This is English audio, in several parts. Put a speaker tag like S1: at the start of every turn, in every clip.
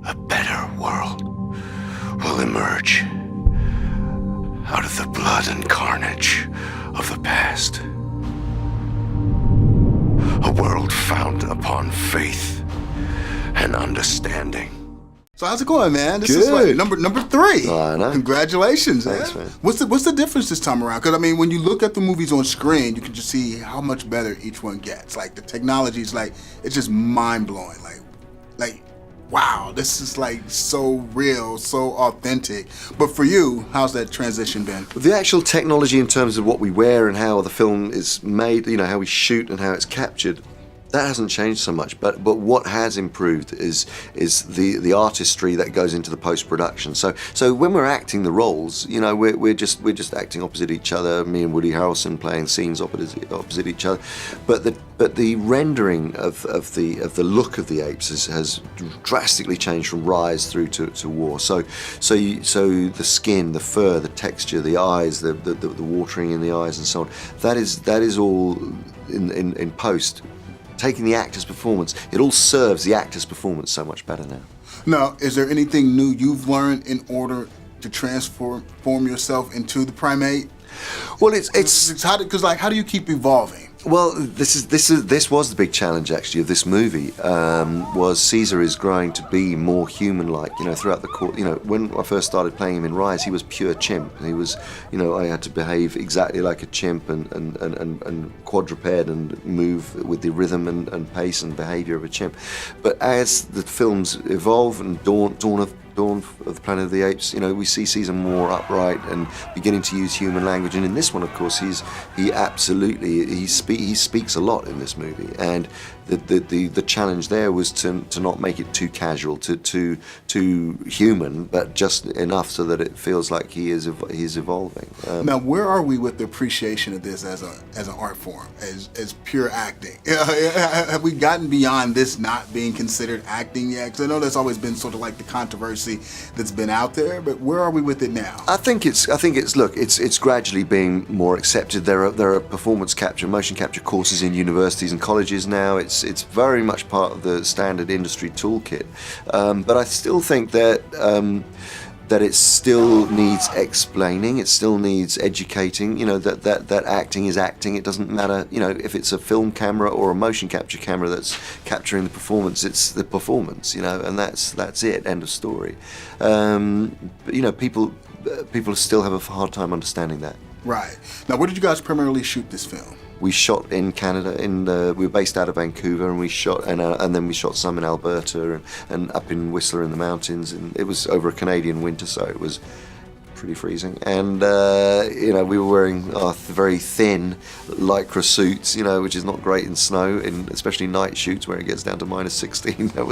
S1: A better world will emerge out of the blood and carnage of the past. A world founded upon faith and understanding.
S2: So how's it going, man? This
S3: Good.
S2: is like number 3.
S3: Oh, I know.
S2: Congratulations,
S3: Thanks,
S2: man.
S3: man.
S2: What's the difference this time around? Because I mean, when you look at the movies on screen, you can just see how much better each one gets. Like the technology is like, it's just mind blowing. Like, wow, this is like so real, so authentic. But for you, how's that transition been?
S3: The actual technology in terms of what we wear and how the film is made, you know, how we shoot and how it's captured, that hasn't changed so much. But what has improved is the artistry that goes into the post-production. So when we're acting the roles, you know, we're just acting opposite each other. Me and Woody Harrelson playing scenes opposite each other. But the rendering of the look of the apes has drastically changed from Rise through to War. So the skin, the fur, the texture, the eyes, the watering in the eyes, and so on. That is all in post. Taking the actor's performance, it all serves the actor's performance so much better now.
S2: Now, is there anything new you've learned in order to transform yourself into the primate?
S3: Well, it's
S2: how do you keep evolving?
S3: Well, this was the big challenge actually of this movie. Was Caesar is growing to be more human-like. You know, throughout the course. You know, when I first started playing him in Rise, he was pure chimp. He was, you know, I had to behave exactly like a chimp and quadruped and move with the rhythm and pace and behaviour of a chimp. But as the films evolve and Dawn of the Planet of the Apes, you know, we see Caesar more upright and beginning to use human language. And in this one, of course, he speaks a lot in this movie. And the challenge there was to not make it too casual, too human, but just enough so that it feels like he is evolving.
S2: Now, where are we with the appreciation of this as an art form, as pure acting? Have we gotten beyond this not being considered acting yet? Because I know that's always been sort of like the controversy that's been out there, but where are we with it now?
S3: I think it's gradually being more accepted. There are performance capture, motion capture courses in universities and colleges now. It's very much part of the standard industry toolkit. But I still think that it still needs explaining. It still needs educating. You know, that acting is acting. It doesn't matter. You know, if it's a film camera or a motion capture camera that's capturing the performance, it's the performance. You know, and that's it. End of story. But, you know, people still have a hard time understanding that.
S2: Right. Now, where did you guys primarily shoot this film?
S3: We shot in Canada. We were based out of Vancouver, and we shot, and then we shot some in Alberta and up in Whistler in the mountains. And it was over a Canadian winter, so it was pretty freezing. And you know, we were wearing very thin lycra suits, you know, which is not great in snow, especially night shoots where it gets down to -16. That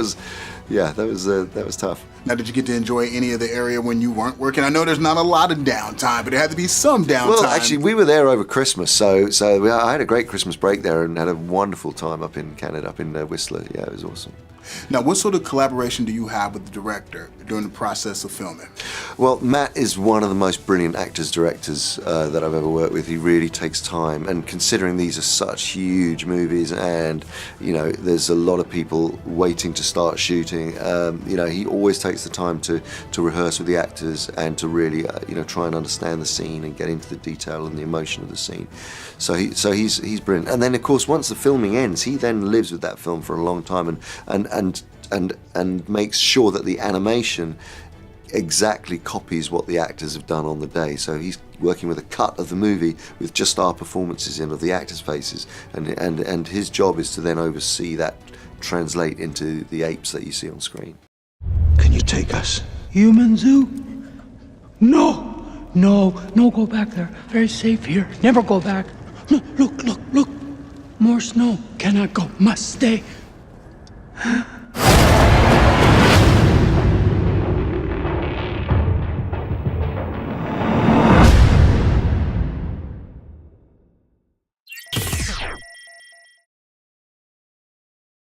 S3: was tough.
S2: Now, did you get to enjoy any of the area when you weren't working? I know there's not a lot of downtime, but there had to be some downtime.
S3: Well, actually, we were there over Christmas, so I had a great Christmas break there and had a wonderful time up in Canada, up in Whistler. Yeah, it was awesome.
S2: Now, what sort of collaboration do you have with the director during the process of filming?
S3: Well, Matt is one of the most brilliant actors-directors that I've ever worked with. He really takes time, and considering these are such huge movies, and you know, there's a lot of people waiting to start shooting. You know, he always takes the time to rehearse with the actors and to really you know, try and understand the scene and get into the detail and the emotion of the scene. So he's brilliant. And then of course, once the filming ends, he then lives with that film for a long time and makes sure that the animation exactly copies what the actors have done on the day. So he's working with a cut of the movie with just our performances in of the actors' faces, and his job is to then oversee that translate into the apes that you see on screen.
S1: Can you take us?
S4: Human zoo? No, go back there. Very safe here. Never go back. Look. More snow. Cannot go. Must stay.